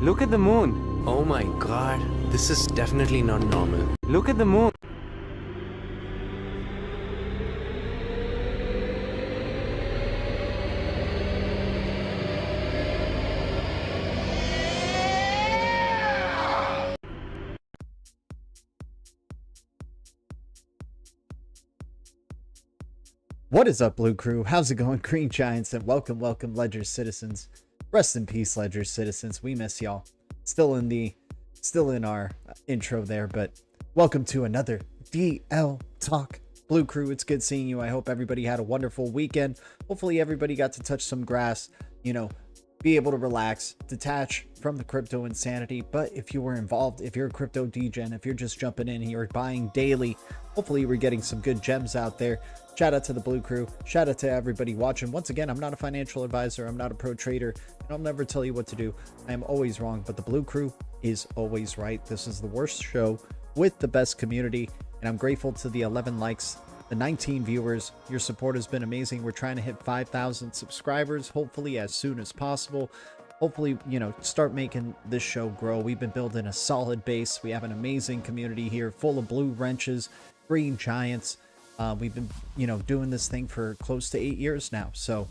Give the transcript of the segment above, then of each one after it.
Look at the moon. Oh my god, this is definitely not normal. Look at the moon. What is up, Blue Crew? How's it going, Green Giants? And welcome, Ledger citizens. Rest in peace, Ledger citizens. We miss y'all. Still in our intro there, but welcome to another DL Talk. Blue Crew, it's good seeing you. I hope everybody had a wonderful weekend. Hopefully everybody got to touch some grass, you know, be able to relax, detach from the crypto insanity. But if you were involved, if you're a crypto degen, if you're just jumping in here buying daily, hopefully we're getting some good gems out there. Shout out to the Blue Crew. Shout out to everybody watching. Once again, I'm not a financial advisor. I'm not a pro trader. And I'll never tell you what to do. I am always wrong, but the Blue Crew is always right. This is the worst show with the best community. And I'm grateful to the 11 likes, the 19 viewers. Your support has been amazing. We're trying to hit 5,000 subscribers, hopefully as soon as possible. Hopefully, you know, start making this show grow. We've been building a solid base. We have an amazing community here full of blue wrenches, green giants. We've been, you know, doing this thing for close to 8 years now. So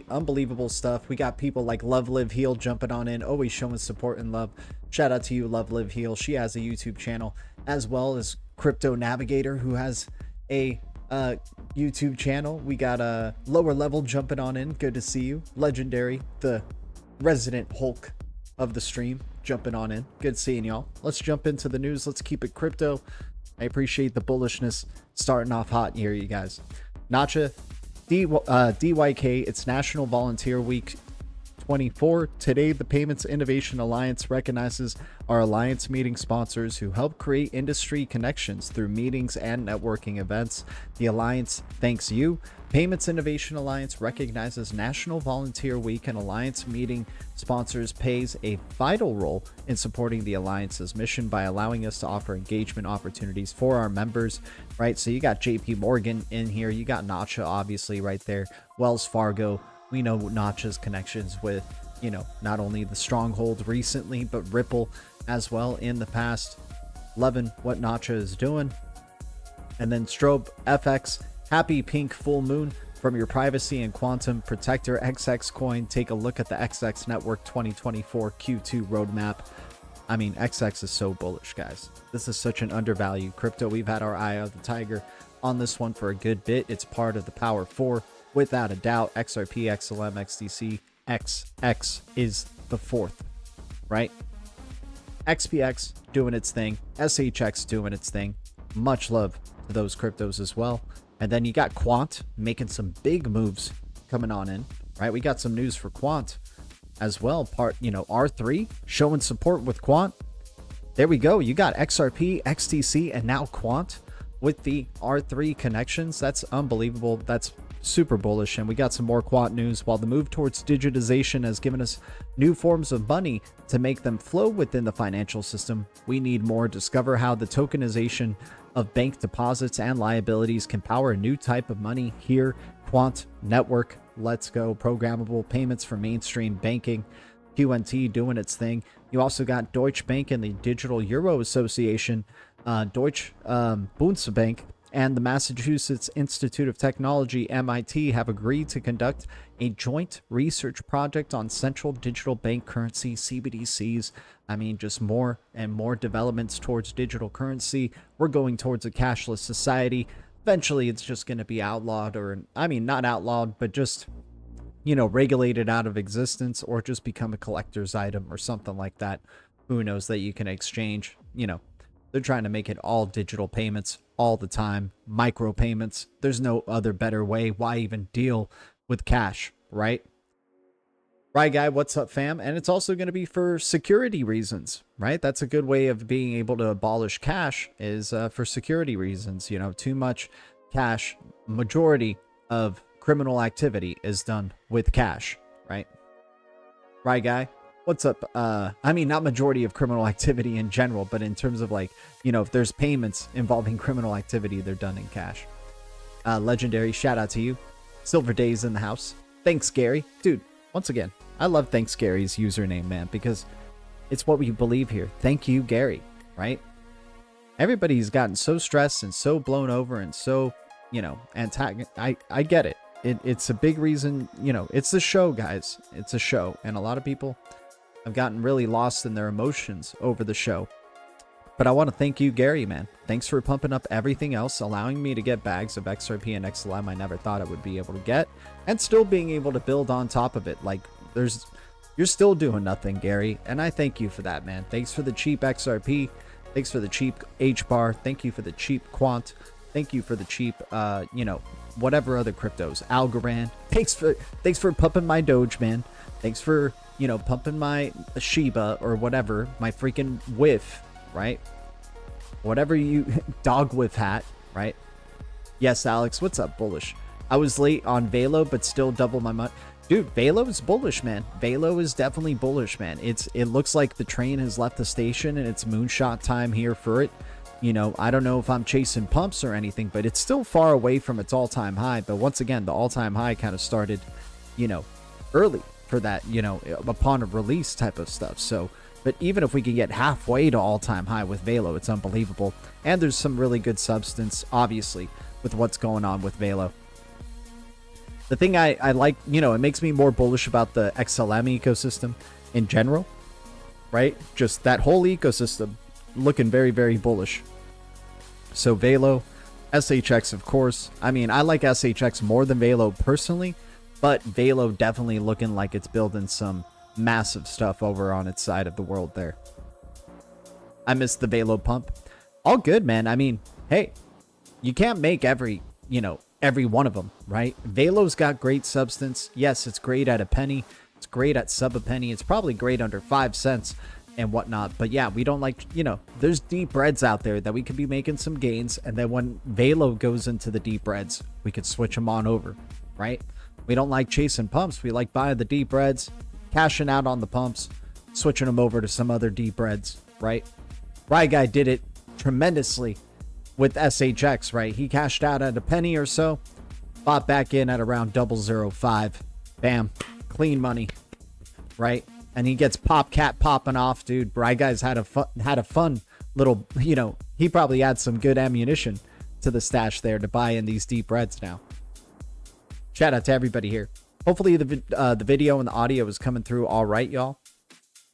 unbelievable stuff. We got people like Love Live Heal jumping on in, always showing support and love. Shout out to you, Love Live Heal. She has a YouTube channel, as well as Crypto Navigator, who has a YouTube channel. We got a Lower Level jumping on in. Good to see you. Legendary, the resident Hulk of the stream, jumping on in. Good seeing y'all. Let's jump into the news. Let's keep it crypto. I appreciate the bullishness starting off hot here, you guys. Nacha, DYK, it's National Volunteer Week 2024. Today, the Payments Innovation Alliance recognizes our alliance meeting sponsors who help create industry connections through meetings and networking events. The alliance thanks you. Payments Innovation Alliance recognizes National Volunteer Week, and alliance meeting sponsors plays a vital role in supporting the alliance's mission by allowing us to offer engagement opportunities for our members, right? So you got JP Morgan in here, you got Nacha obviously right there, Wells Fargo. We know Nacha's connections with, you know, not only the Stronghold recently, but Ripple as well in the past. Loving what Nacha is doing. And then Strobe FX, happy pink full moon from your privacy and quantum protector XX coin. Take a look at the XX Network 2024 Q2 roadmap. I mean, XX is so bullish, guys. This is such an undervalued crypto. We've had our eye on the tiger on this one for a good bit. It's part of the Power 4. Without a doubt, XRP, XLM, XDC, XX is the fourth, right? XPX doing its thing, SHX doing its thing. Much love to those cryptos as well. And then you got Quant making some big moves coming on in, right? We got some news for Quant as well. R3 showing support with Quant. There we go. You got XRP, XTC, and now Quant with the R3 connections. That's unbelievable. That's super bullish. And we got some more Quant news. While the move towards digitization has given us new forms of money to make them flow within the financial system, we need more. Discover how the tokenization of bank deposits and liabilities can power a new type of money here. Quant Network, let's go. Programmable payments for mainstream banking. QNT doing its thing. You also got Deutsche Bank and the Digital Euro Association, Deutsche Bundesbank, and the Massachusetts Institute of Technology, MIT, have agreed to conduct a joint research project on central digital bank currency, CBDCs. I mean, just more and more developments towards digital currency. We're going towards a cashless society. Eventually, it's just going to be outlawed, or, I mean, not outlawed, but just, you know, regulated out of existence, or just become a collector's item or something like that. Who knows, that you can exchange, you know. They're trying to make it all digital payments all the time, micro payments. There's no other better way. Why even deal with cash, right? Right, guy, what's up, fam? And it's also going to be for security reasons, right? That's a good way of being able to abolish cash, is for security reasons. You know, too much cash, majority of criminal activity is done with cash, right? Right, guy? What's up? I mean, not majority of criminal activity in general, but in terms of, like, you know, if there's payments involving criminal activity, they're done in cash. Legendary, shout out to you. Silver Days in the house. Thanks, Gary. Dude, once again, I love Thanks Gary's username, man, because it's what we believe here. Thank you, Gary, right? Everybody's gotten so stressed and so blown over and so, you know, I get it. It's a big reason, you know, it's a show, guys. It's a show. And a lot of people have gotten really lost in their emotions over the show. But I want to thank you, Gary, man. Thanks for pumping up everything else, allowing me to get bags of XRP and XLM I never thought I would be able to get, and still being able to build on top of it. Like, you're still doing nothing, Gary, and I thank you for that, man. Thanks for the cheap XRP. Thanks for the cheap HBAR. Thank you for the cheap Quant. Thank you for the cheap, you know, whatever other cryptos. Algorand. Thanks for pumping my Doge, man. Thanks for, you know, pumping my Shiba or whatever, my freaking whiff, right? Whatever you, dog whiff hat, right? Yes, Alex, what's up, bullish? I was late on VELO, but still double my money. Dude, VELO is bullish, man. VELO is definitely bullish, man. It looks like the train has left the station and it's moonshot time here for it. You know, I don't know if I'm chasing pumps or anything, but it's still far away from its all-time high. But once again, the all-time high kind of started, you know, early for that, you know, upon a release type of stuff. So, but even if we can get halfway to all-time high with VELO, it's unbelievable. And there's some really good substance, obviously, with what's going on with VELO. The thing I like, you know, it makes me more bullish about the XLM ecosystem in general, right? Just that whole ecosystem looking very, very bullish. So VELO, SHX, of course. I mean, I like SHX more than VELO personally, but VELO definitely looking like it's building some massive stuff over on its side of the world there. I missed the VELO pump. All good, man. I mean, hey, you can't make every, you know, every one of them, right? VELO's got great substance. Yes, it's great at a penny. It's great at sub a penny. It's probably great under 5 cents and whatnot. But yeah, we don't like, there's deep reds out there that we could be making some gains. And then when VELO goes into the deep reds, we could switch them on over, right? We don't like chasing pumps. We like buying the deep reds, cashing out on the pumps, switching them over to some other deep reds, right? Rye Guy did it tremendously with SHX, right? He cashed out at a penny or so, bought back in at around 0.005. Bam, clean money, right? And he gets Popcat popping off, dude. Rye Guy's had a fun little, he probably had some good ammunition to the stash there to buy in these deep reds now. Shout out to everybody here. Hopefully the video and the audio is coming through all right, y'all.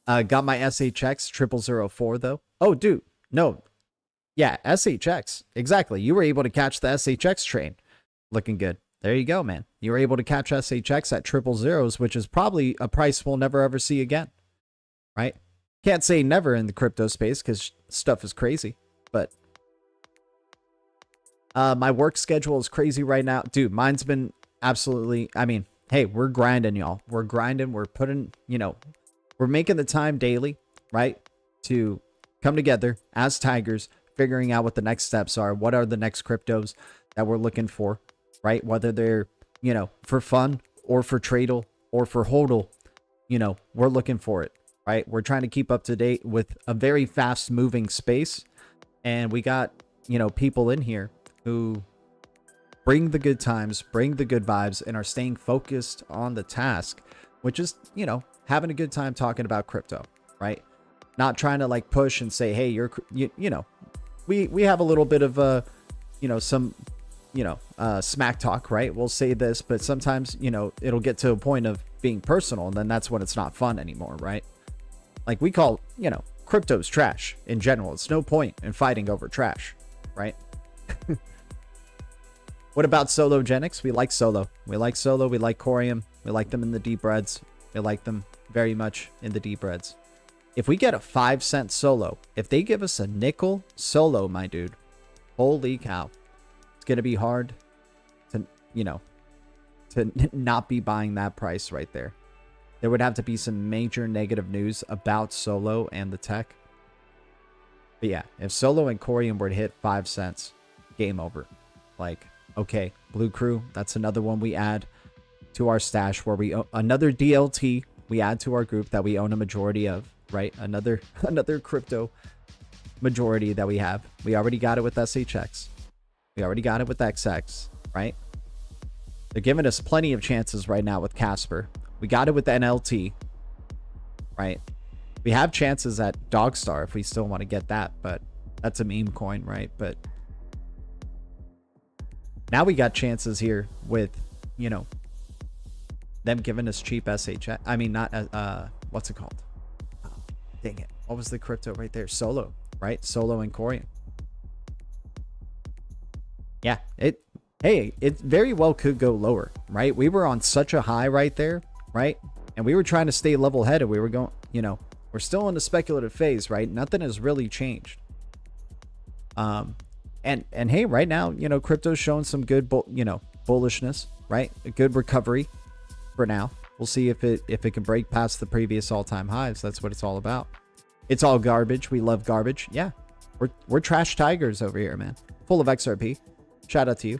Got my SHX 0004 though. Oh, dude, no. Yeah, SHX. Exactly. You were able to catch the SHX train. Looking good. There you go, man. You were able to catch SHX at 000s, which is probably a price we'll never ever see again. Right? Can't say never in the crypto space because stuff is crazy. But my work schedule is crazy right now. Dude, mine's been absolutely, hey, we're grinding, y'all. We're grinding. We're putting, we're making the time daily, right? To come together as Tigers, figuring out what the next steps are. What are the next cryptos that we're looking for, right? Whether they're, for fun or for tradle or for hodl, we're looking for it, right? We're trying to keep up to date with a very fast moving space. And we got, people in here who bring the good times, bring the good vibes, and are staying focused on the task, which is, having a good time talking about crypto, right? Not trying to like push and say, hey, we have a little bit of some smack talk, right? We'll say this, but sometimes it'll get to a point of being personal, and then that's when it's not fun anymore, right? Like we call crypto's trash in general. It's no point in fighting over trash, right? What about Sologenics? We like Solo. We like Solo. We like Corium. We like them in the deep reds. We like them very much in the deep reds. If we get a 5-cent Solo, if they give us a nickel Solo, my dude, holy cow. It's going to be hard to, to not be buying that price right there. There would have to be some major negative news about Solo and the tech. But yeah, if Solo and Corium were to hit 5 cents, game over. Like, okay, Blue Crew, that's another one we add to our stash where we another DLT we add to our group that we own a majority of, right? Another crypto majority that we have. We already got it with SHX. We already got it with XX, right? They're giving us plenty of chances right now with Casper. We got it with NLT, right? We have chances at Dogstar if we still want to get that, but that's a meme coin, right? But now we got chances here with, them giving us cheap SHX. What's it called? Oh, dang it. What was the crypto right there? Solo, right? Solo and Corium. Yeah, it very well could go lower, right? We were on such a high right there, right? And we were trying to stay level headed. We were going, we're still in the speculative phase, right? Nothing has really changed. And hey, right now, crypto's showing some good, bullishness, right? A good recovery for now. We'll see if it can break past the previous all-time highs. That's what it's all about. It's all garbage. We love garbage. Yeah, we're trash tigers over here, man. Full of XRP. Shout out to you.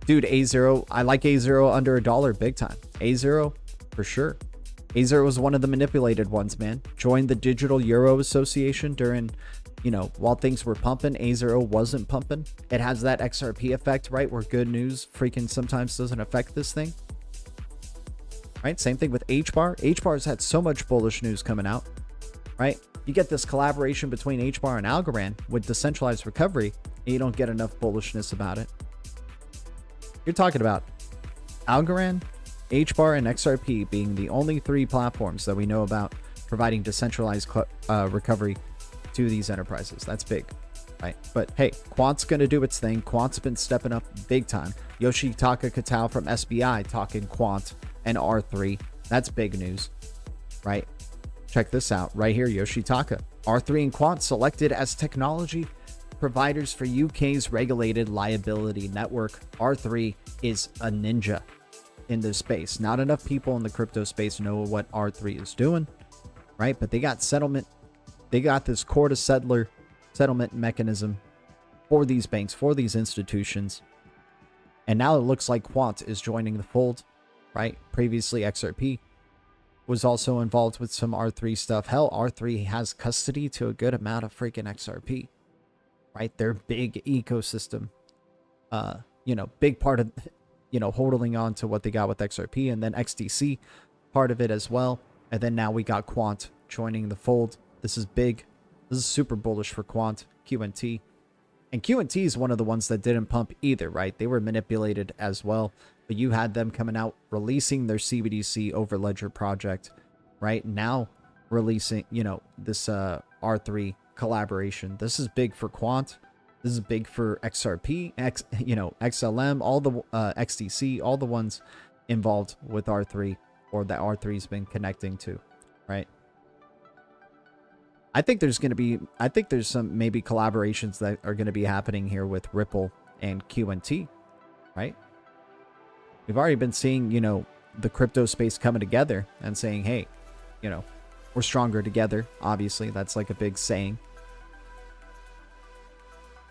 Dude, A0, I like A0 under $1 big time. A0 for sure. A0 was one of the manipulated ones, man. Joined the Digital Euro Association during, while things were pumping. A0 wasn't pumping. It has that XRP effect, right? Where good news freaking sometimes doesn't affect this thing. Right? Same thing with HBAR. HBAR's had so much bullish news coming out, right? You get this collaboration between HBAR and Algorand with decentralized recovery, and you don't get enough bullishness about it. You're talking about Algorand, HBAR, and XRP being the only 3 platforms that we know about providing decentralized recovery to these enterprises. That's big, right? But hey, Quant's going to do its thing. Quant's been stepping up big time. Yoshitaka Katao from SBI talking Quant and R3. That's big news, right? Check this out right here, Yoshitaka. R3 and Quant selected as technology providers for UK's regulated liability network. R3 is a ninja. in this space. Not enough people in the crypto space know what R3 is doing, right? But they got settlement. They got this core to settler settlement mechanism for these banks, for these institutions. And now it looks like Quant is joining the fold, right? Previously, XRP was also involved with some R3 stuff. Hell, R3 has custody to a good amount of freaking XRP, right? Their big ecosystem, you know, big part of, you know, holding on to what they got with XRP, and then XTC, part of it as well. And then now we got Quant joining the fold. This is big. This is super bullish for Quant, QNT. And QNT is one of the ones that didn't pump either, right? They were manipulated as well. But you had them coming out, releasing their CBDC over Ledger project, right? Now releasing, you know, this R3 collaboration. This is big for Quant. This is big for XRP, you know, XLM, all the XTC, all the ones involved with R3, or that R3's been connecting to, right? I think there's going to be, I think there's some maybe collaborations that are going to be happening here with Ripple and QNT, right? We've already been seeing, you know, the crypto space coming together and saying, hey, you know, we're stronger together. Obviously, that's like a big saying.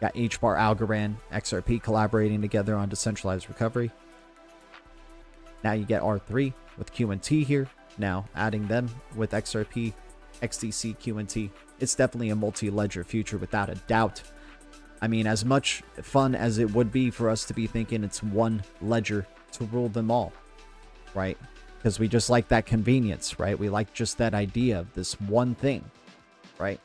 Got HBAR, Algorand, XRP collaborating together on decentralized recovery. Now you get R3 with QNT here. Now adding them with XRP, XTC, QNT. It's definitely a multi-ledger future without a doubt. I mean, as much fun as it would be for us to be thinking it's one ledger to rule them all, right? Because we just like that convenience, right? We like just that idea of this one thing, right?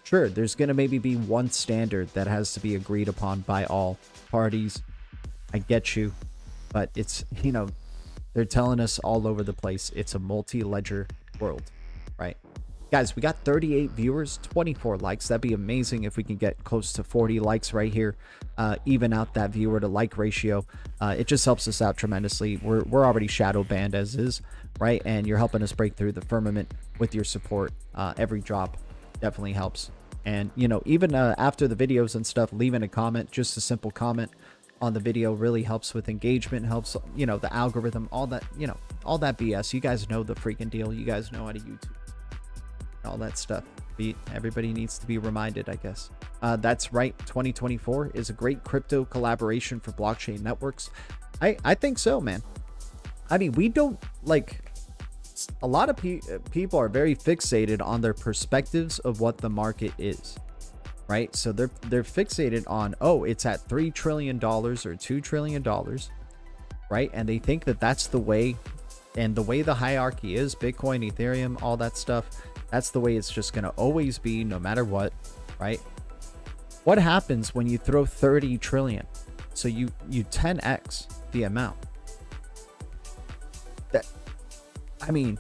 Sure, there's going to maybe be one standard that has to be agreed upon by all parties. I get you. But it's, you know, they're telling us all over the place it's a multi-ledger world, right? Guys, we got 38 viewers, 24 likes. That'd be amazing if we can get close to 40 likes right here. Even out that viewer to like ratio. It just helps us out tremendously. We're already shadow banned as is, right? And you're helping us break through the firmament with your support. Every drop definitely helps. And, you know, even after the videos and stuff, leaving a comment, just a simple comment on the video really helps with engagement, helps, you know, the algorithm, all that, you know, all that BS. You guys know the freaking deal. You guys know how to YouTube. All that stuff. Everybody needs to be reminded, I guess. That's right. 2024 is a great crypto collaboration for blockchain networks. I think so, man. I mean, we don't, like, a lot of people are very fixated on their perspectives of what the market is, right? So they're fixated on, oh, it's at $3 trillion or $2 trillion, right? And they think that that's the way, and the way the hierarchy is, Bitcoin, Ethereum, all that stuff, that's the way it's just going to always be, no matter what, right? What happens when you throw 30 trillion? So you 10x the amount. That, I mean,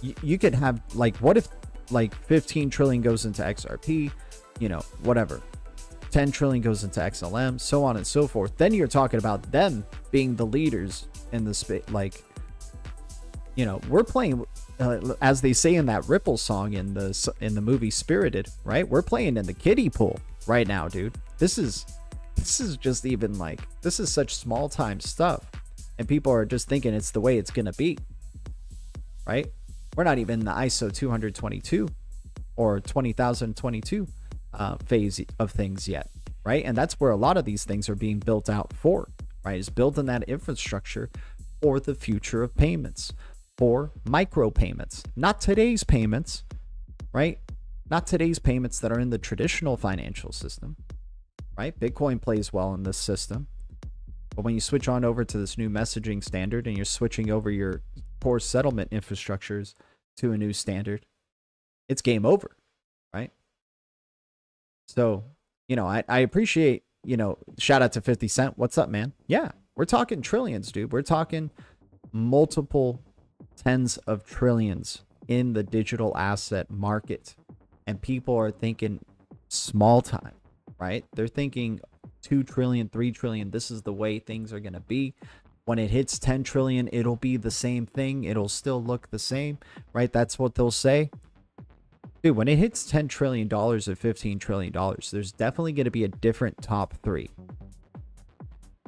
you could have, like, what if like 15 trillion goes into XRP, you know, whatever, 10 trillion goes into XLM, so on and so forth. Then you're talking about them being the leaders in the space. Like, you know, we're playing, as they say in that Ripple song in the movie Spirited, right? We're playing in the kiddie pool right now, dude. This is just even, like, this is such small time stuff, and people are just thinking it's the way it's gonna be, right? We're not even in the ISO 222 or 20,022 phase of things yet, right? And that's where a lot of these things are being built out for, right? Is building that infrastructure for the future of payments, for micro payments, not today's payments, right? Not today's payments that are in the traditional financial system, right? Bitcoin plays well in this system. But when you switch on over to this new messaging standard and you're switching over your core settlement infrastructures to a new standard, it's game over, right? So, you know, I appreciate, you know, shout out to 50 Cent. What's up, man? Yeah, we're talking trillions, dude. We're talking multiple tens of trillions in the digital asset market. And people are thinking small time, right? They're thinking 2 trillion, 3 trillion. This is the way things are going to be. When it hits 10 trillion, it'll be the same thing. It'll still look the same, right? That's what they'll say. Dude, when it hits $10 trillion or $15 trillion, there's definitely going to be a different top three,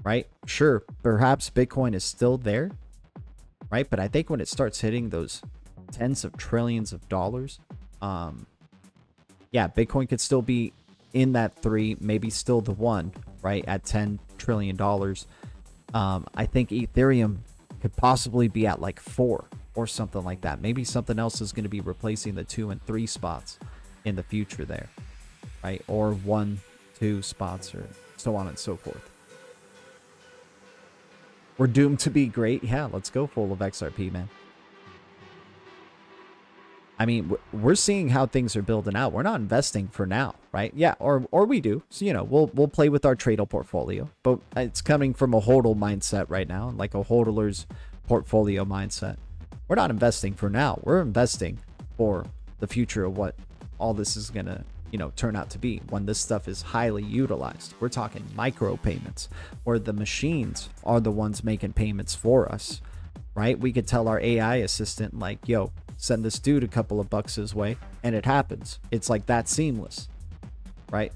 right? Sure, perhaps Bitcoin is still there, right? But I think when it starts hitting those tens of trillions of dollars, yeah, Bitcoin could still be in that 3, maybe still the 1, right? At $10 trillion. I think Ethereum could possibly be at like 4 or something like that. Maybe something else is going to be replacing the 2 and 3 spots in the future there, right? Or 1, 2 spots, or so on and so forth. We're doomed to be great. Yeah, let's go full of XRP, man. I mean, we're seeing how things are building out. We're not investing for now, right? Yeah, or we do. So, you know, we'll play with our Tradle portfolio, but it's coming from a hodl mindset right now, like a hodler's portfolio mindset. We're not investing for now. We're investing for the future of what all this is going to, you know, turn out to be when this stuff is highly utilized. We're talking micro payments, where the machines are the ones making payments for us, right? We could tell our AI assistant, like, yo, send this dude a couple of bucks his way, and it happens. It's like that seamless, right?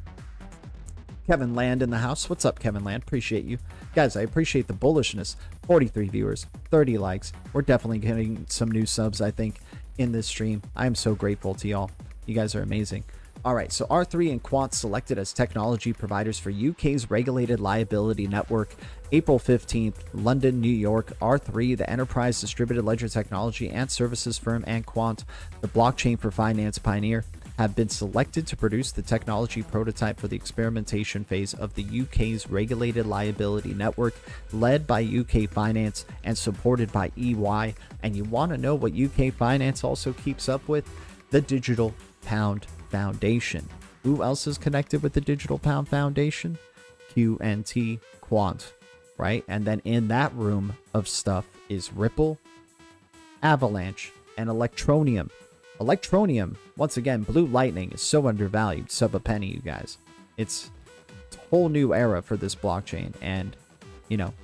Kevin Land in the house. What's up, Kevin Land? Appreciate you. Guys, I appreciate the bullishness. 43 viewers, 30 likes. We're definitely getting some new subs, I think, in this stream. I am so grateful to y'all. You guys are amazing. All right, so R3 and Quant selected as technology providers for UK's regulated liability network. April 15th, London, New York. R3, the enterprise distributed ledger technology and services firm, and Quant, the blockchain for finance pioneer, have been selected to produce the technology prototype for the experimentation phase of the UK's regulated liability network, led by UK Finance and supported by EY. And you want to know what UK Finance also keeps up with? The Digital Pound Foundation. Who else is connected with the Digital Pound Foundation? QNT, Quant, right? And then in that room of stuff is Ripple, Avalanche, and Electronium. Electronium, once again, Blue Lightning is so undervalued, sub a penny, you guys. It's a whole new era for this blockchain, and, you know,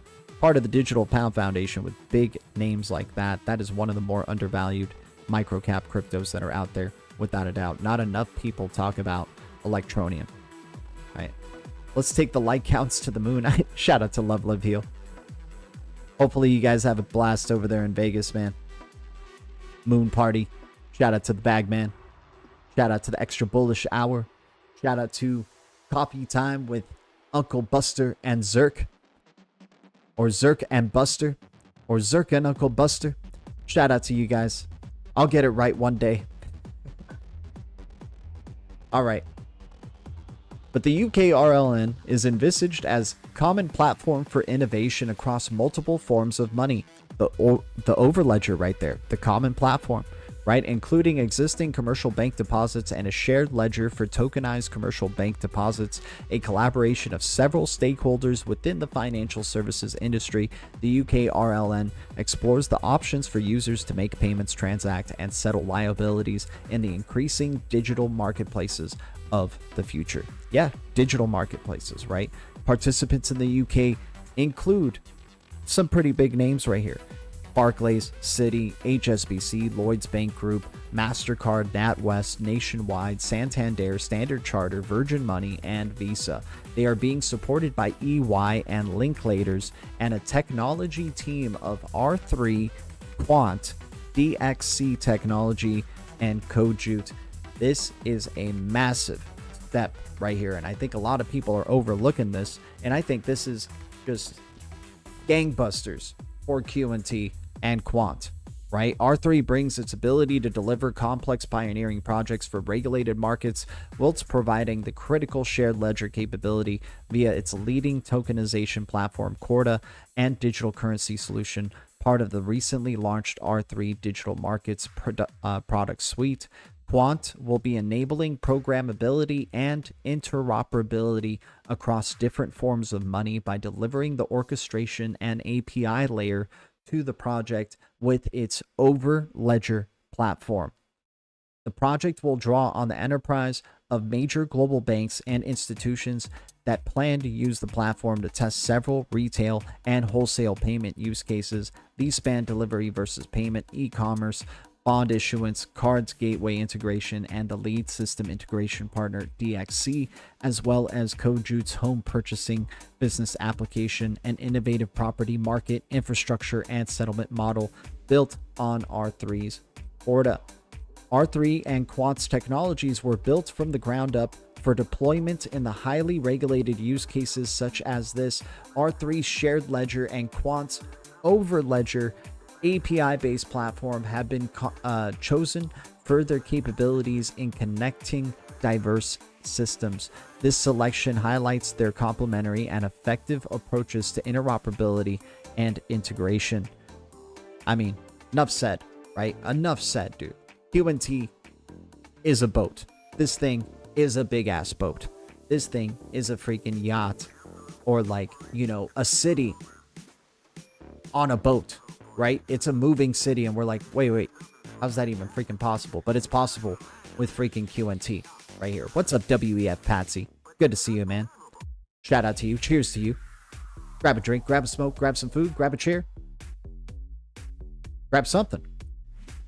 part of the Digital Pound Foundation with big names like that. That is one of the more undervalued microcap cryptos that are out there, without a doubt. Not enough people talk about Electronium. All right, let's take the like counts to the moon. Shout out to Love Live Heal. Hopefully you guys have a blast over there in Vegas, man. Moon party. Shout out to the Bagman. Shout out to the Extra Bullish Hour. Shout out to Coffee Time with Uncle Buster and Zerk. Or Zerk and Buster. Or Zerk and Uncle Buster. Shout out to you guys. I'll get it right one day. All right. But the UK RLN is envisaged as common platform for innovation across multiple forms of money. The overledger right there, the common platform, right? Including existing commercial bank deposits and a shared ledger for tokenized commercial bank deposits, a collaboration of several stakeholders within the financial services industry. The UK RLN explores the options for users to make payments, transact, and settle liabilities in the increasing digital marketplaces of the future. Yeah, digital marketplaces, right? Participants in the UK include some pretty big names right here. Barclays, Citi, HSBC, Lloyds Bank Group, MasterCard, NatWest, Nationwide, Santander, Standard Chartered, Virgin Money, and Visa. They are being supported by EY and Linklaters and a technology team of R3, Quant, DXC Technology, and Cojute. This is a massive step right here, and I think a lot of people are overlooking this, and I think this is just gangbusters for QNT and Quant, right? R3 brings its ability to deliver complex pioneering projects for regulated markets, whilst providing the critical shared ledger capability via its leading tokenization platform, Corda, and digital currency solution, part of the recently launched R3 Digital Markets product suite. Quant will be enabling programmability and interoperability across different forms of money by delivering the orchestration and API layer to the project with its overledger platform. The project will draw on the enterprise of major global banks and institutions that plan to use the platform to test several retail and wholesale payment use cases. These span delivery versus payment, e-commerce, bond issuance, cards gateway integration, and the lead system integration partner DXC, as well as Kojute's home purchasing business application and innovative property market infrastructure and settlement model built on R3's Orda. R3 and Quant's technologies were built from the ground up for deployment in the highly regulated use cases such as this. R3's shared ledger and Quant's over-ledger API-based platform have been chosen for their capabilities in connecting diverse systems. This selection highlights their complementary and effective approaches to interoperability and integration. I mean, enough said, right? Enough said, dude. QNT is a boat. This thing is a big-ass boat. This thing is a freaking yacht, or like, you know, a city on a boat. Right? It's a moving city, and we're like, wait, how's that even freaking possible? But it's possible with freaking QNT right here. What's up, WEF Patsy? Good to see you, man. Shout out to you. Cheers to you. Grab a drink, grab a smoke, grab some food, grab a chair. Grab something.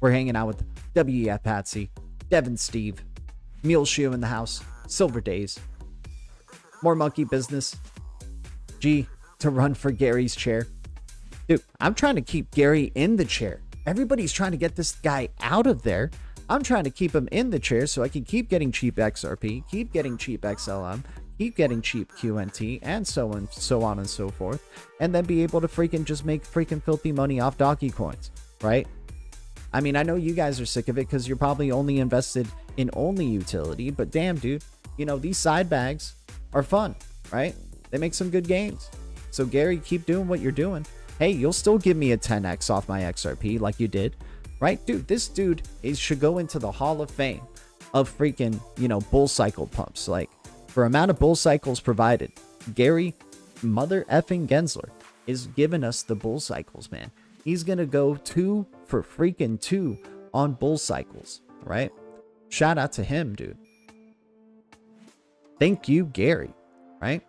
We're hanging out with WEF Patsy, Devin Steve, Mule Shoe in the house, Silver Days. More monkey business. G to run for Gary's chair. Dude, I'm trying to keep Gary in the chair. Everybody's trying to get this guy out of there. I'm trying to keep him in the chair so I can keep getting cheap XRP, keep getting cheap XLM, keep getting cheap QNT, and so on and so forth. And then be able to freaking just make freaking filthy money off Donkey coins, right? I mean, I know you guys are sick of it because you're probably only invested in only utility, but damn, dude, you know, these side bags are fun, right? They make some good gains. So Gary, keep doing what you're doing. Hey, you'll still give me a 10x off my XRP like you did, right? Dude, this dude should go into the Hall of Fame of freaking, you know, bull cycle pumps. Like, for amount of bull cycles provided, Gary mother effing Gensler is giving us the bull cycles, man. He's going to go 2 for freaking 2 on bull cycles, right? Shout out to him, dude. Thank you, Gary, right?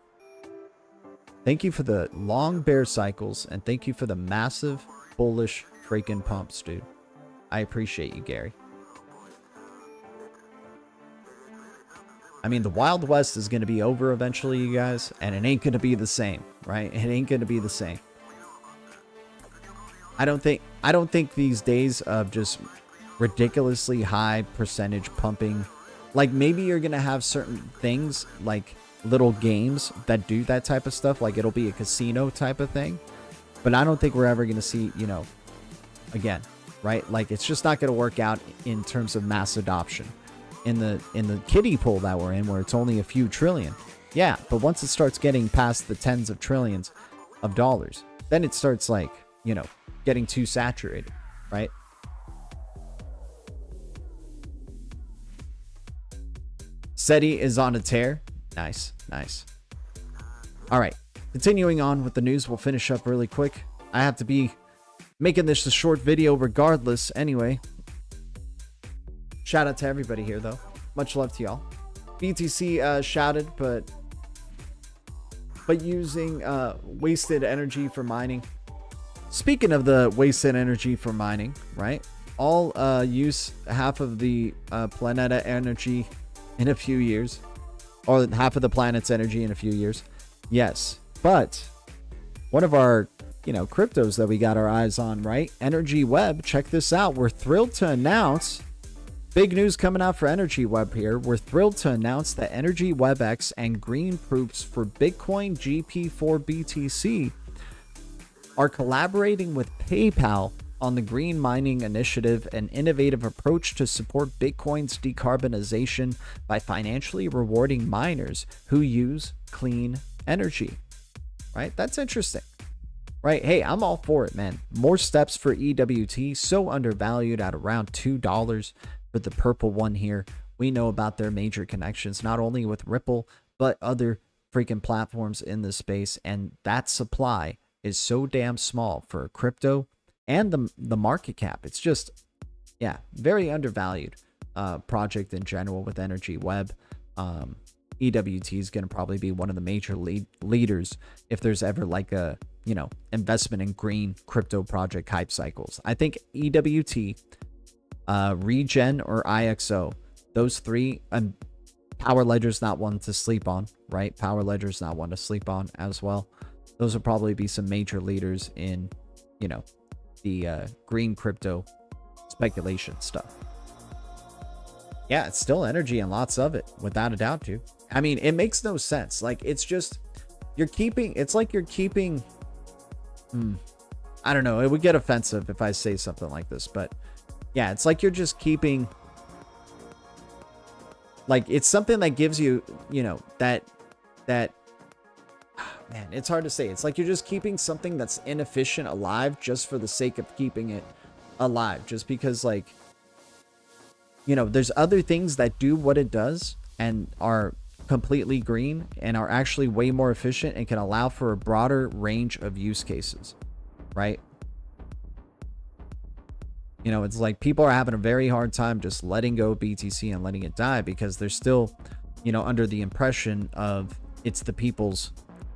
Thank you for the long bear cycles, and thank you for the massive bullish freaking pumps, dude. I appreciate you, Gary. I mean, the Wild West is going to be over eventually, you guys, and it ain't going to be the same, right? It ain't going to be the same. I don't think these days of just ridiculously high percentage pumping, like maybe you're going to have certain things like little games that do that type of stuff, like it'll be a casino type of thing, but I don't think we're ever going to see, you know, again, right? Like, it's just not going to work out in terms of mass adoption in the kiddie pool that we're in, where it's only a few trillion. Yeah, but once it starts getting past the tens of trillions of dollars, then it starts, like, you know, getting too saturated, right? SETI is on a tear. Nice, nice. All right, continuing on with the news, we'll finish up really quick. I have to be making this a short video regardless anyway. Shout out to everybody here, though. Much love to y'all. BTC shouted, but using wasted energy for mining. Speaking of the wasted energy for mining, right? I'll use half of the planeta energy in a few years. Or half of the planet's energy in a few years. Yes. But one of our, you know, cryptos that we got our eyes on, right? Energy Web. Check this out. We're thrilled to announce, big news coming out for Energy Web here. We're thrilled to announce that Energy WebX and green proofs for Bitcoin GP4 BTC are collaborating with PayPal on the Green Mining Initiative, an innovative approach to support Bitcoin's decarbonization by financially rewarding miners who use clean energy. Right? That's interesting. Right? Hey, I'm all for it, man. More steps for EWT, so undervalued at around $2 for the purple one here. We know about their major connections, not only with Ripple, but other freaking platforms in the space. And that supply is so damn small for crypto and the market cap. It's just, yeah, very undervalued project in general with Energy Web. EWT is going to probably be one of the major leaders if there's ever like a, you know, investment in green crypto project hype cycles. I think EWT Regen or IXO. Those three, and Power Ledger's not one to sleep on, right? Power Ledger's not one to sleep on as well. Those will probably be some major leaders in, you know, the green crypto speculation stuff. Yeah, it's still energy and lots of it, without a doubt, too. I mean, it makes no sense. Like, it's just, you're keeping, it's like you're keeping, I don't know, it would get offensive if I say something like this, but yeah, it's like you're just keeping, like, it's something that gives you, you know, that, man, it's hard to say. It's like you're just keeping something that's inefficient alive just for the sake of keeping it alive, just because, like, you know, there's other things that do what it does and are completely green and are actually way more efficient and can allow for a broader range of use cases, right? You know, it's like people are having a very hard time just letting go of BTC and letting it die because they're still, you know, under the impression of it's the people's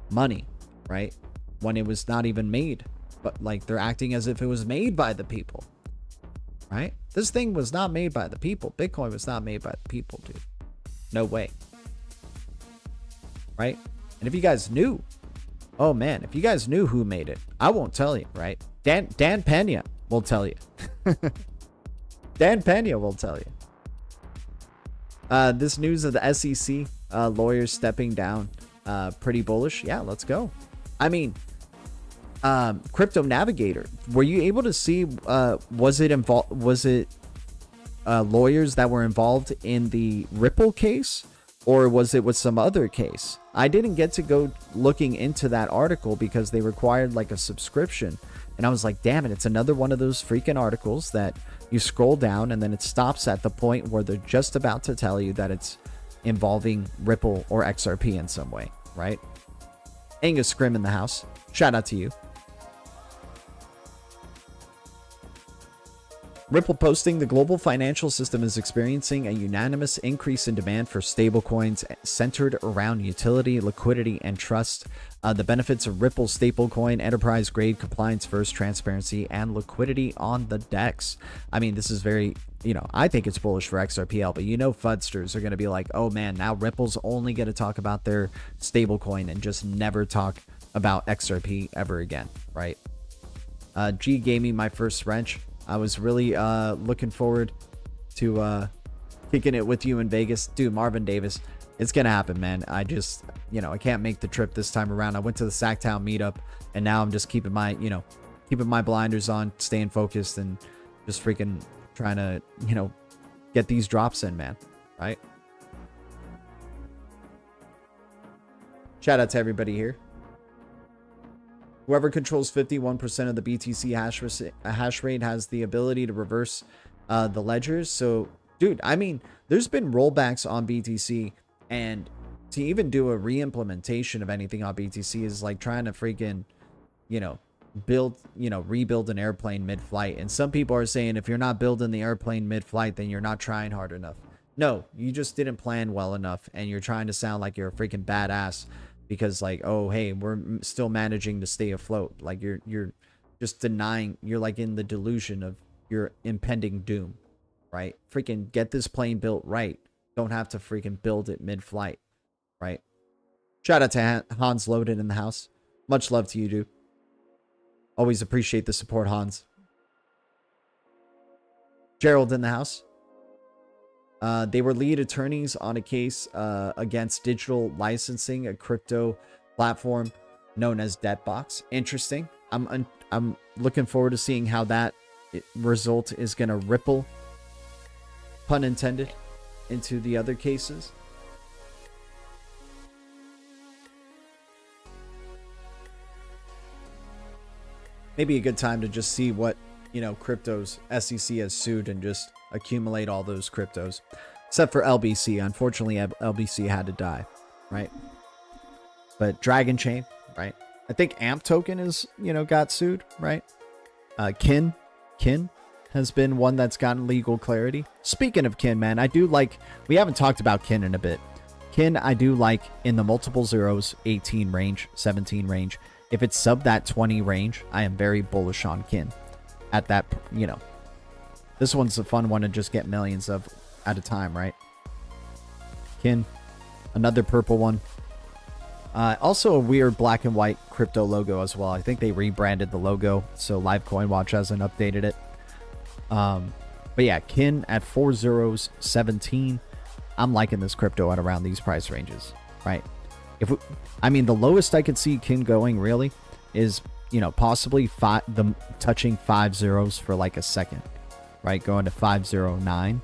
money, right? When it was not even made, but like they're acting as if it was made by the people, right? This thing was not made by the people. Bitcoin was not made by the people, dude. No way. Right? And if you guys knew, oh man, if you guys knew who made it, I won't tell you, right? Dan Pena will tell you. Dan Pena will tell you. This news of the SEC lawyers stepping down, pretty bullish. Yeah, let's go. I mean, Crypto Navigator, were you able to see, was it lawyers that were involved in the Ripple case, or was it with some other case? I didn't get to go looking into that article because they required like a subscription, and I was like, damn it, it's another one of those freaking articles that you scroll down and then it stops at the point where they're just about to tell you that it's involving Ripple or XRP in some way, right? Angus Scrim in the house, shout out to you. Ripple posting, the global financial system is experiencing a unanimous increase in demand for stablecoins centered around utility, liquidity, and trust. The benefits of Ripple stablecoin, enterprise grade, compliance first, transparency, and liquidity on the DEX. I mean, this is very, you know, I think it's bullish for XRPL, but you know, Fudsters are going to be like, oh man, now Ripple's only going to talk about their stablecoin and just never talk about XRP ever again, right? G gave me my first wrench. I was really looking forward to kicking it with you in Vegas. Dude, Marvin Davis, it's going to happen, man. I just, you know, I can't make the trip this time around. I went to the Sacktown meetup, and now I'm just keeping my, you know, keeping my blinders on, staying focused, and just freaking trying to, you know, get these drops in, man. Right? Shout out to everybody here. Whoever controls 51% of the BTC hash rate has the ability to reverse the ledgers. So, dude, I mean, there's been rollbacks on BTC, and to even do a re-implementation of anything on BTC is like trying to freaking, you know, rebuild an airplane mid-flight. And some people are saying if you're not building the airplane mid-flight, then you're not trying hard enough. No, you just didn't plan well enough, and you're trying to sound like you're a freaking badass. Because like, oh, hey, we're still managing to stay afloat. Like you're just denying, you're like in the delusion of your impending doom, right? Freaking get this plane built right. Don't have to freaking build it mid-flight, right? Shout out to Hans Loaded in the house. Much love to you, dude. Always appreciate the support, Hans. Gerald in the house. They were lead attorneys on a case against Digital Licensing, a crypto platform known as Debtbox. Interesting. I'm looking forward to seeing how that result is going to ripple, pun intended, into the other cases. Maybe a good time to just see what, you know, cryptos SEC has sued and just accumulate all those cryptos, except for LBC. Unfortunately, LBC had to die, right? But Dragon Chain, right? I think AMP token is, you know, got sued, right? Kin has been one that's gotten legal clarity. Speaking of Kin, man, I do like, we haven't talked about Kin in a bit. Kin, I do like in the multiple zeros, 18 range, 17 range. If it's sub that 20 range, I am very bullish on Kin at that, you know, This one's a fun one to just get millions of at a time, right? Kin, another purple one. Also a weird black and white crypto logo as well. I think they rebranded the logo, so Live Coin Watch hasn't updated it. But yeah, Kin at 4 zeros 17. I'm liking this crypto at around these price ranges, right? I mean, the lowest I could see Kin going really is, you know, possibly touching 5 zeros for like a second, right? Going to 509.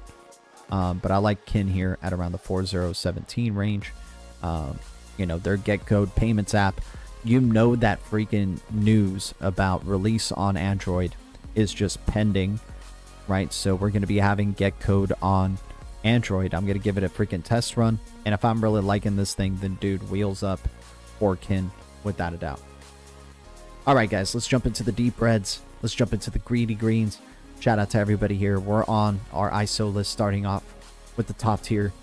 But I like Kin here at around the 4017 range. You know, their Get Code Payments app, you know, that freaking news about release on Android is just pending, right? So we're going to be having Get Code on Android. I'm going to give it a freaking test run. And if I'm really liking this thing, then dude, wheels up for Kin without a doubt. All right, guys, let's jump into the deep reds. Let's jump into the greedy greens. Shout out to everybody here. We're on our ISO list, starting off with the top tier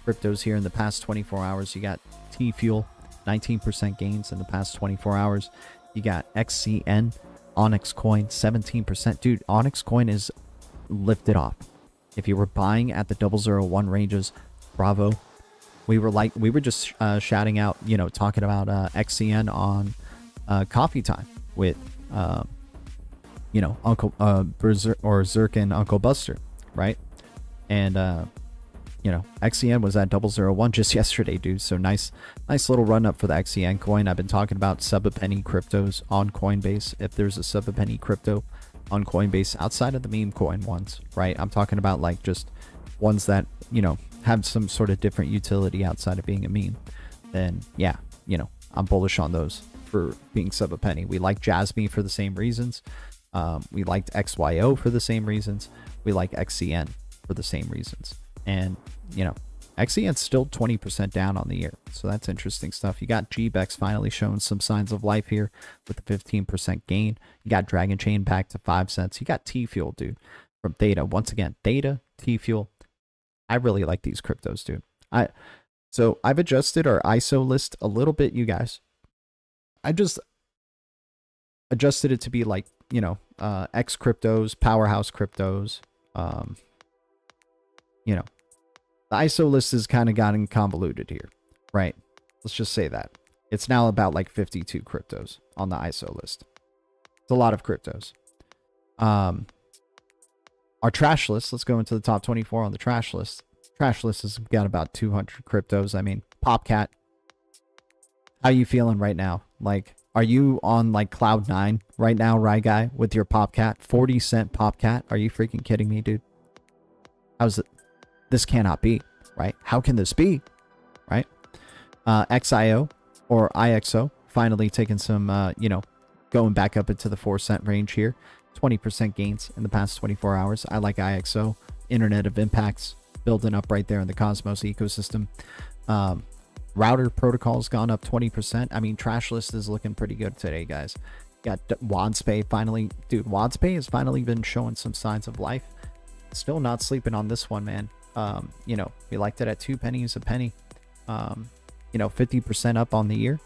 cryptos here in the past 24 hours. You got T-Fuel, 19% gains in the past 24 hours. You got XCN, Onyx Coin, 17%. Dude, Onyx Coin is lifted off. If you were buying at the 001 ranges, bravo. We were just shouting out, you know, talking about XCN on Coffee Time with, you know, Uncle Zerk and Uncle Buster, right? And you know, XCN was at 001 just yesterday, dude. So nice little run up for the XCN coin. I've been talking about sub-a-penny cryptos on Coinbase. If there's a sub-a-penny crypto on Coinbase outside of the meme coin ones, right? I'm talking about like just ones that, you know, have some sort of different utility outside of being a meme. Then yeah, you know, I'm bullish on those for being sub-a-penny. We like Jasmine for the same reasons. We liked XYO for the same reasons. We like XCN for the same reasons. And, you know, XCN's still 20% down on the year. So that's interesting stuff. You got GBEX finally showing some signs of life here with a 15% gain. You got Dragon Chain back to 5 cents. You got T-Fuel, dude, from Theta. Once again, Theta, T-Fuel. I really like these cryptos, dude. So I've adjusted our ISO list a little bit, you guys. I just adjusted it to be like, you know, X cryptos, powerhouse cryptos. You know, the ISO list has kind of gotten convoluted here, right? Let's just say that. It's now about like 52 cryptos on the ISO list. It's a lot of cryptos. Our trash list, let's go into the top 24 on the trash list. Trash list has got about 200 cryptos. I mean, Popcat, how you feeling right now? Like, are you on like cloud 9 right now, Rye Guy, with your Popcat? 40-cent Popcat? Are you freaking kidding me, dude? How's it? This cannot be, right? How can this be, right? XIO or IXO finally taking some, you know, going back up into the 4-cent range here. 20% gains in the past 24 hours. I like IXO. Internet of Impacts building up right there in the Cosmos ecosystem. Router protocol's gone up 20%. I mean, trash list is looking pretty good today, guys. Got WFPY finally. Dude, WFPY has finally been showing some signs of life. Still not sleeping on this one, man. You know, we liked it at 2 pennies a penny. You know, 50% up on the year.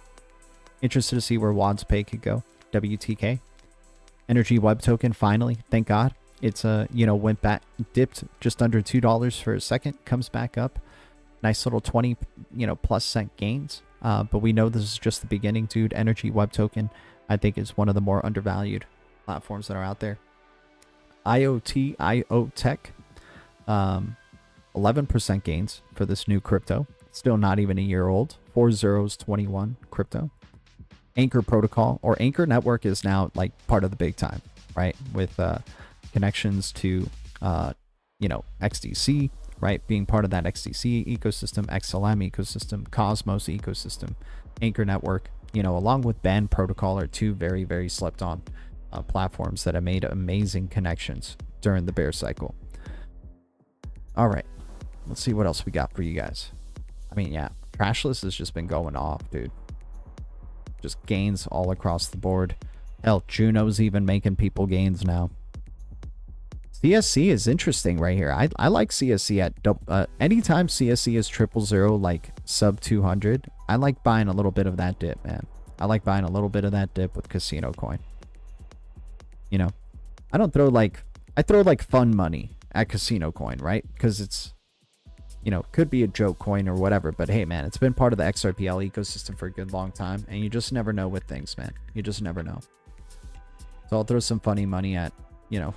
Interested to see where WFPY could go. WTK. Energy Web Token finally, thank God. It's you know, went back, dipped just under $2 for a second, comes back up. Nice little 20, you know, plus cent gains. But we know this is just the beginning, dude. Energy Web Token, I think, is one of the more undervalued platforms that are out there. IoT, IO Tech, 11% gains for this new crypto. Still not even a year old. 4 zeros 21 crypto. Anchor Protocol or Anchor Network is now like part of the big time, right? With connections to you know, XDC, right? Being part of that XDC ecosystem, XLM ecosystem, Cosmos ecosystem, Anchor Network, you know, along with Band Protocol are two very, very slept on platforms that have made amazing connections during the bear cycle. All right, let's see what else we got for you guys. I mean, yeah, Trashless has just been going off, dude. Just gains all across the board. Hell, Juno's even making people gains now. CSC is interesting right here. I like CSC at anytime CSC is 000, like sub 200. I like buying a little bit of that dip, man. I like buying a little bit of that dip with Casino Coin. You know, I don't throw like I throw like fun money at Casino Coin, right? Because it's, you know, could be a joke coin or whatever, but hey, man, it's been part of the XRPL ecosystem for a good long time, and you just never know with things, man. You just never know. So I'll throw some funny money at, you know,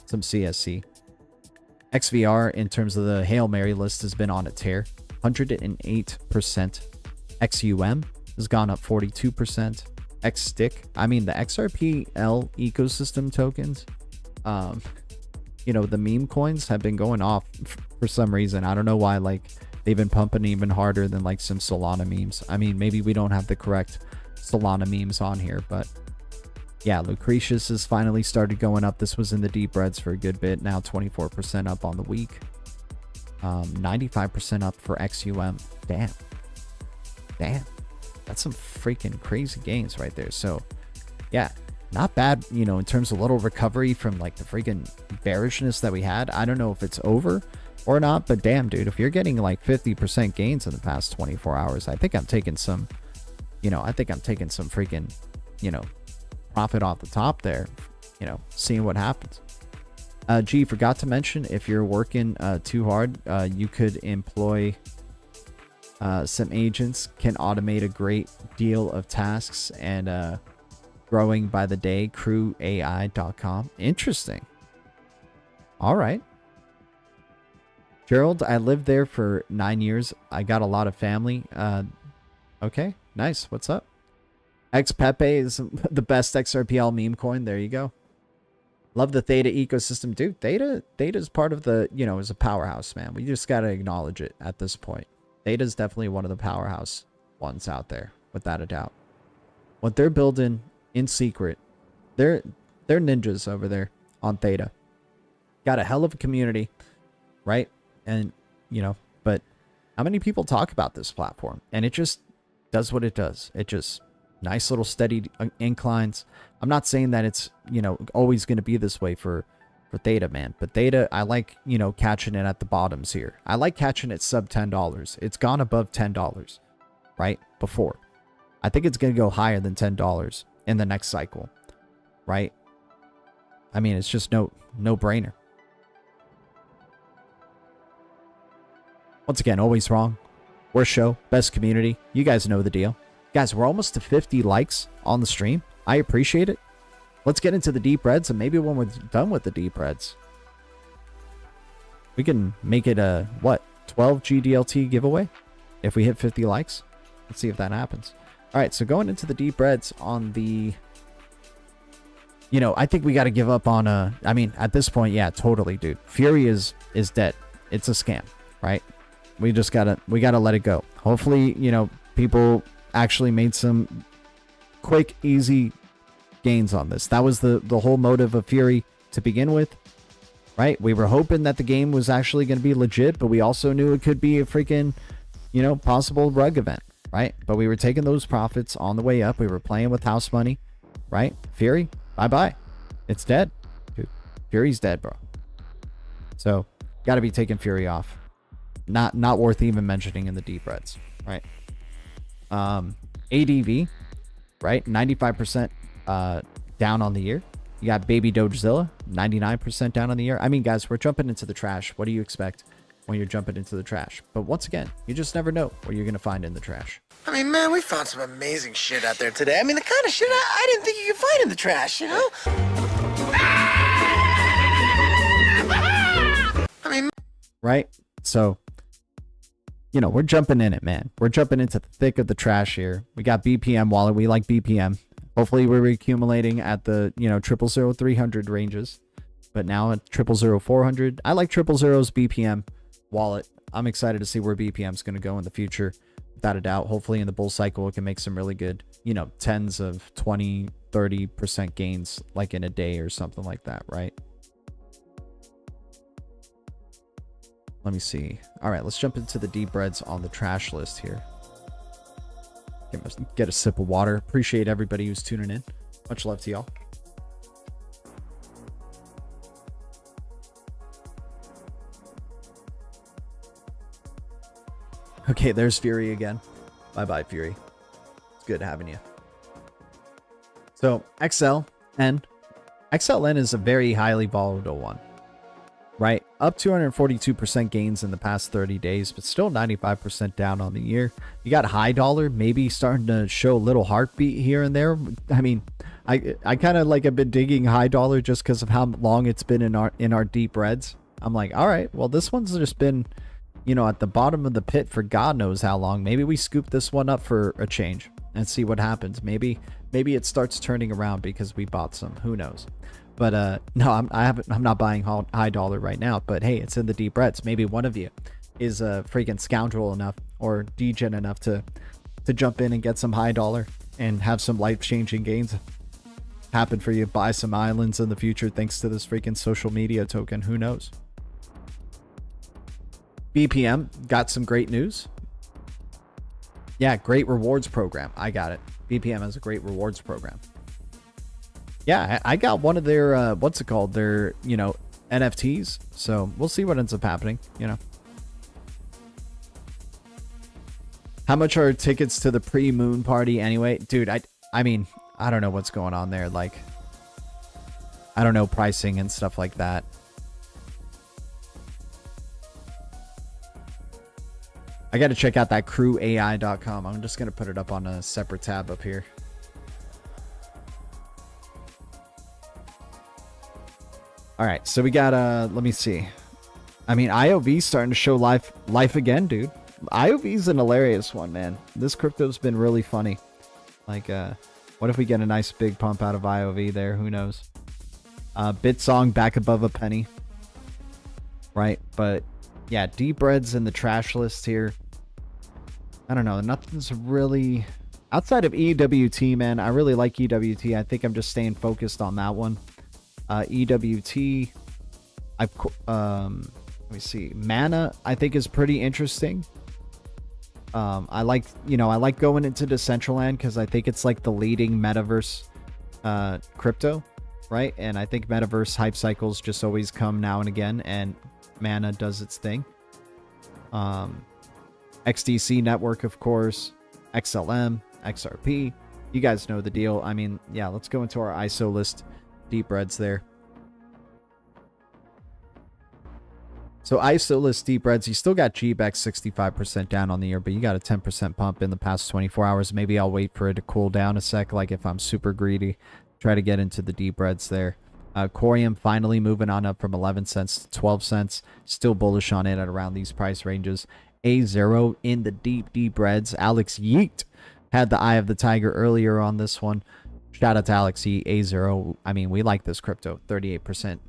some CSC. XVR, in terms of the Hail Mary list, has been on a tear. 108%. XUM has gone up 42%. XStick, I mean, the XRPL ecosystem tokens, you know, the meme coins have been going off for some reason. I don't know why. Like, they've been pumping even harder than like some Solana memes. I mean, maybe we don't have the correct Solana memes on here, but yeah, Lucretius has finally started going up. This was in the deep reds for a good bit. Now 24% up on the week. 95% up for XUM. Damn. That's some freaking crazy gains right there. So yeah, not bad, you know, in terms of little recovery from like the freaking bearishness that we had. I don't know if it's over or not, but damn, dude, if you're getting like 50% gains in the past 24 hours, I think I'm taking some, you know, freaking, you know, profit off the top there, you know, seeing what happens. Gee, forgot to mention, if you're working too hard, you could employ some agents, can automate a great deal of tasks, and growing by the day, crewai.com. Interesting. All right. Gerald, I lived there for 9 years. I got a lot of family. Okay, nice. What's up? XPEP is the best XRPL meme coin. There you go. Love the Theta ecosystem. Dude, Theta is part of the, you know, is a powerhouse, man. We just got to acknowledge it at this point. Theta is definitely one of the powerhouse ones out there, without a doubt. What they're building in secret, they're ninjas over there on Theta. Got a hell of a community, right? And, you know, but how many people talk about this platform? And it just does what it does. It just, nice little steady inclines. I'm not saying that it's, you know, always going to be this way for Theta, man. But Theta, I like, you know, catching it at the bottoms here. I like catching it sub $10. It's gone above $10, right? Before. I think it's going to go higher than $10 in the next cycle, right? I mean, it's just no brainer. Once again, always wrong. Worst show, best community. You guys know the deal. Guys, we're almost to 50 likes on the stream. I appreciate it. Let's get into the deep reds, and maybe when we're done with the deep reds, we can make it a, what, 12 GDLT giveaway if we hit 50 likes. Let's see if that happens. All right, so going into the deep reds on the, you know, I think we got to give up on I mean, at this point, yeah, totally, dude. Fury is dead. It's a scam, right? We gotta let it go. Hopefully, you know, people actually made some quick, easy gains on this. That was the whole motive of Fury to begin with, right? We were hoping that the game was actually going to be legit, but we also knew it could be a freaking, you know, possible rug event, right? But we were taking those profits on the way up. We were playing with house money, right? Fury, bye-bye. It's dead. Dude, Fury's dead, bro. So, got to be taking Fury off. Not worth even mentioning in the deep reds, right? ADV, right? 95% down on the year. You got Baby Dogezilla, 99% down on the year. I mean, guys, we're jumping into the trash. What do you expect when you're jumping into the trash? But once again, you just never know what you're going to find in the trash. I mean, man, we found some amazing shit out there today. I mean, the kind of shit I didn't think you could find in the trash, you know? I mean, right? So, you know, we're jumping in it, man. We're jumping into the thick of the trash here. We got BPM wallet. We like BPM. Hopefully we're accumulating at the, you know, 000-300 ranges, but now at 000-400. I like 000's BPM wallet. I'm excited to see where BPM is going to go in the future, without a doubt. Hopefully in the bull cycle, it can make some really good, you know, tens of 20-30% gains like in a day or something like that, right? Let me see. All right, let's jump into the deep reds on the trash list here. Get a sip of water. Appreciate everybody who's tuning in. Much love to y'all. Okay, there's Fury again. Bye-bye, Fury. It's good having you. So, XL and XLN is a very highly volatile one, right? Up 242% gains in the past 30 days, but still 95% down on the year. You got high dollar, maybe starting to show a little heartbeat here and there. I mean, I kind of like have been digging high dollar just because of how long it's been in our deep reds. I'm like, all right, well, this one's just been, you know, at the bottom of the pit for God knows how long. Maybe we scoop this one up for a change and see what happens. Maybe it starts turning around because we bought some. Who knows? But no, I'm not buying high dollar right now. But hey, it's in the deep reds. Maybe one of you is a freaking scoundrel enough or degen enough to jump in and get some high dollar and have some life-changing gains happen for you. Buy some islands in the future thanks to this freaking social media token. Who knows? BPM got some great news. Yeah, great rewards program. I got it. BPM has a great rewards program. Yeah, I got one of their what's it called? Their, you know, NFTs. So we'll see what ends up happening, you know. How much are tickets to the pre-moon party anyway? Dude, I mean, I don't know what's going on there. Like, I don't know pricing and stuff like that. I got to check out that crewai.com. I'm just going to put it up on a separate tab up here. All right, so we got let me see. I mean, IOV starting to show life again, dude. IOV's an hilarious one, man. This crypto's been really funny. Like, what if we get a nice big pump out of IOV there? Who knows? Bitsong back above a penny. Right, but yeah, deep reds in the trash list here. I don't know. Nothing's really outside of EWT, man. I really like EWT. I think I'm just staying focused on that one. EWT. Let me see. Mana, I think, is pretty interesting. I like going into Decentraland because I think it's like the leading metaverse crypto, right? And I think metaverse hype cycles just always come now and again, and Mana does its thing. XDC network, of course, XLM, XRP. You guys know the deal. I mean, yeah, let's go into our ISO list. Deep reds there. So ISO list deep reds, you still got GBEX 65% down on the year, but you got a 10% pump in the past 24 hours. Maybe I'll wait for it to cool down a sec, like if I'm super greedy. Try to get into the deep reds there. Corium finally moving on up from 11 cents to 12 cents. Still bullish on it at around these price ranges. A0 in the deep reds. Alex Yeet had the eye of the tiger earlier on this one. Shout out to Alex Yeet. A0, I mean, we like this crypto. 38%. You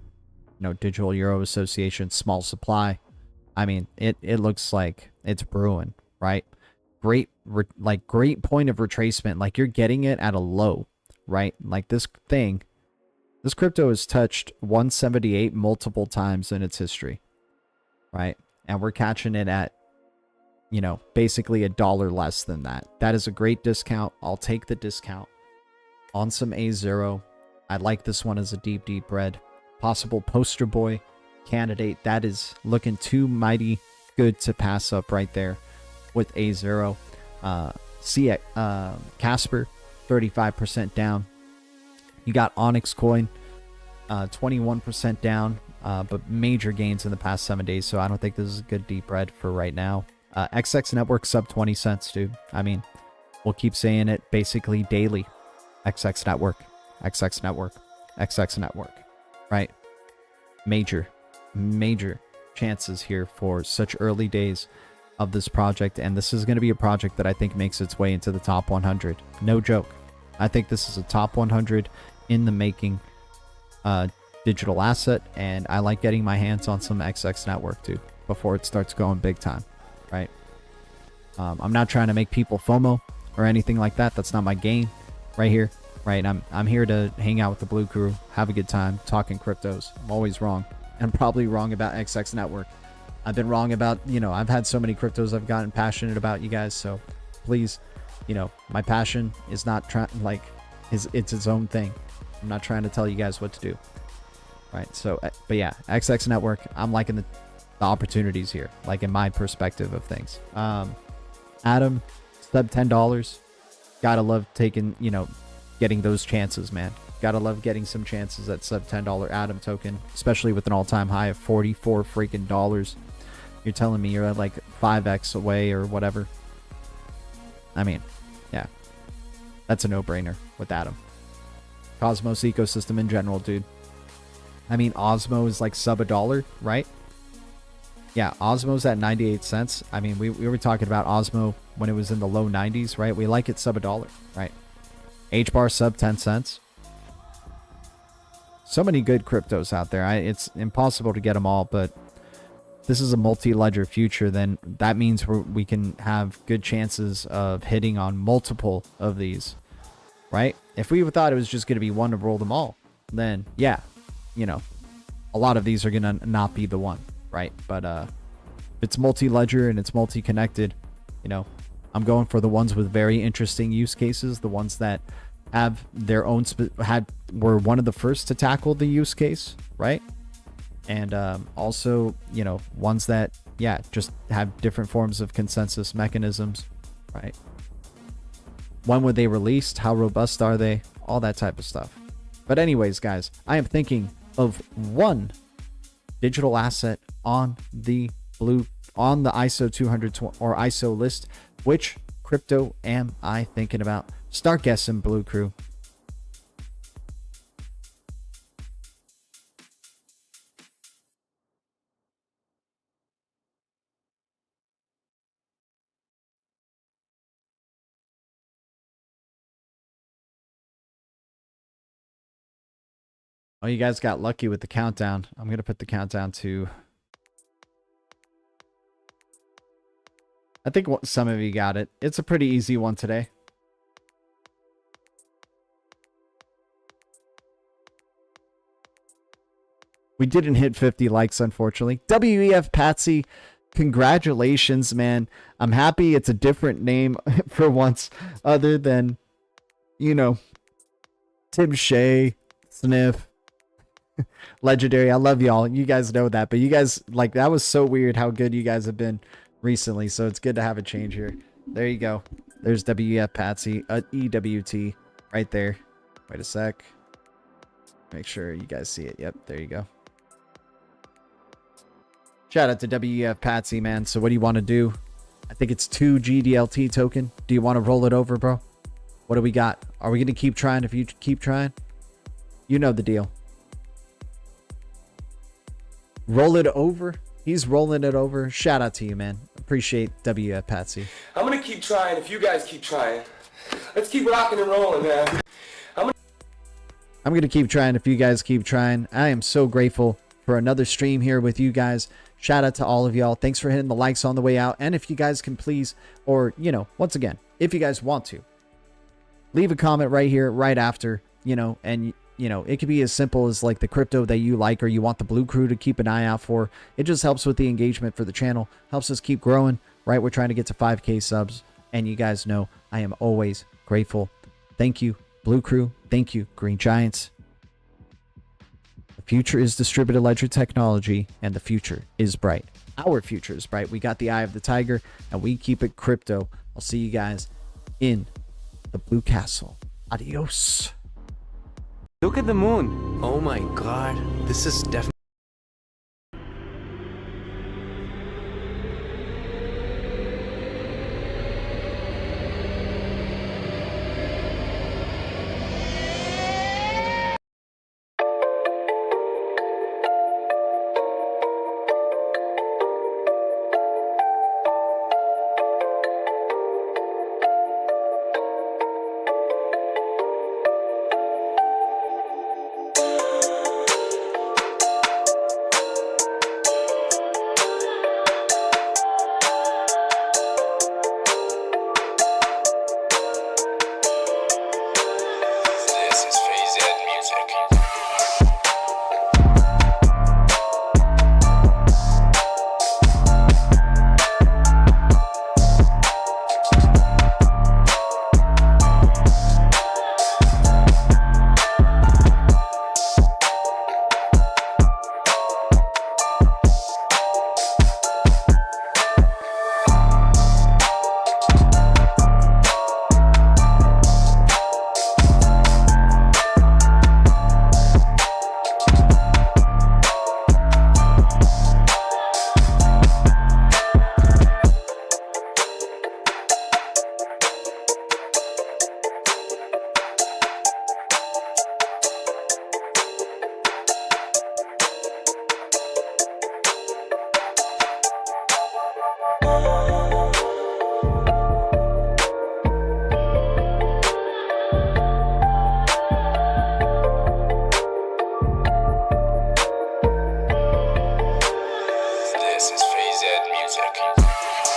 know, Digital Euro Association, small supply. I mean, it looks like it's brewing, right? Great point of retracement. Like, you're getting it at a low, right? Like, this crypto has touched 178 multiple times in its history, right? And we're catching it at, you know, basically $1 less than that. That is a great discount. I'll take the discount on some A0. I like this one as a deep red. Possible poster boy candidate. That is looking too mighty good to pass up right there with A0. Casper, 35% down. You got Onyx Coin, 21% down, but major gains in the past 7 days. So I don't think this is a good deep red for right now. XX Network sub 20 cents, dude. I mean, we'll keep saying it basically daily. XX Network, XX Network, XX Network, right? Major chances here for such early days of this project. And this is going to be a project that I think makes its way into the top 100. No joke. I think this is a top 100 in the making digital asset. And I like getting my hands on some XX Network too before it starts going big time, right? I'm not trying to make people FOMO or anything like that. That's not my game right here, right? I'm here to hang out with the Blue Crew, have a good time, talking cryptos. I'm always wrong. I'm probably wrong about XX Network. I've been wrong about, you know, I've had so many cryptos I've gotten passionate about, you guys. So please, you know, my passion is not trying, it's its own thing. I'm not trying to tell you guys what to do, right? So, but yeah, XX Network, I'm liking the opportunities here, like in my perspective of things. Adam, sub $10. Gotta love taking, you know, getting those chances, man. Gotta love getting some chances at sub $10 Atom token, especially with an all-time high of 44 freaking dollars. You're telling me you're at like 5x away or whatever. I mean, yeah, that's a no-brainer with Atom. Cosmos ecosystem in general, dude. I mean, Osmo is like sub $1, right? Yeah, Osmo's at 98 cents. I mean, we were talking about Osmo when it was in the low 90s, right? We like it sub $1, right? HBAR sub 10 cents. So many good cryptos out there. It's impossible to get them all, but this is a multi-ledger future. Then that means we can have good chances of hitting on multiple of these, right? If we thought it was just going to be one to roll them all, then yeah, you know, a lot of these are going to not be the one, right? But if it's multi-ledger and it's multi-connected, you know, I'm going for the ones with very interesting use cases, the ones that have their own were one of the first to tackle the use case, right? And also, you know, ones that, yeah, just have different forms of consensus mechanisms, right? When were they released? How robust are they? All that type of stuff. But anyways, guys, I am thinking of one digital asset on the ISO 200 or ISO list. Which crypto am I thinking about? Start guessing, Blue Crew. Oh, you guys got lucky with the countdown. I'm going to put the countdown to... I think some of you got it. It's a pretty easy one today. We didn't hit 50 likes, unfortunately. WEF Patsy, congratulations, man. I'm happy it's a different name for once, other than, you know, Tim Shea, Sniff, Legendary. I love y'all. You guys know that. But you guys, like, that was so weird how good you guys have been recently. So it's good to have a change here. There you go. There's WEF Patsy, EWT right there. Wait a sec. Make sure you guys see it. Yep, there you go. Shout out to WEF Patsy, man. So what do you want to do? I think it's 2 GDLT token. Do you want to roll it over, bro? What do we got? Are we going to keep trying if you keep trying? You know the deal. Roll it over. He's rolling it over. Shout out to you, man. Appreciate WF Patsy. I'm going to keep trying if you guys keep trying. Let's keep rocking and rolling, man. I'm going to keep trying if you guys keep trying. I am so grateful for another stream here with you guys. Shout out to all of y'all. Thanks for hitting the likes on the way out. And if you guys can please, or, you know, once again, if you guys want to, leave a comment right here, right after, you know, and, you know, it could be as simple as like the crypto that you like or you want the Blue Crew to keep an eye out for. It just helps with the engagement for the channel, helps us keep growing, right? We're trying to get to 5K subs, and you guys know I am always grateful. Thank you, Blue Crew. Thank you, Green Giants. The future is distributed ledger technology, and the future is bright. Our future is bright. We got the eye of the tiger, and we keep it crypto. I'll see you guys in the Blue Castle. Adios. Look at the moon. Oh my god, this is definitely... seconds.